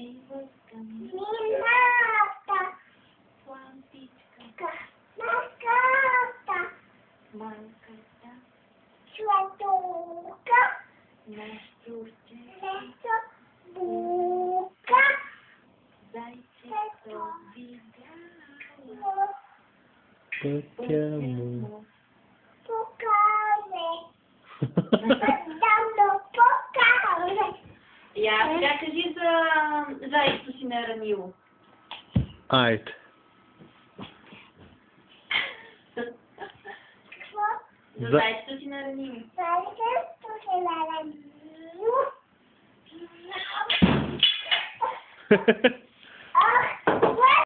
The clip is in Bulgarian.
Ейвата ми, Мината. лампичка, Маката. малката, Сладурка. на щурче, Нещо. Бука. зайчето видя, Пътя му. Покаже. Дам да покаже. Я сега кажи за зайчето си наранило. Айде. Какво? За За- зайчето си наранило. Зайчето се наранило.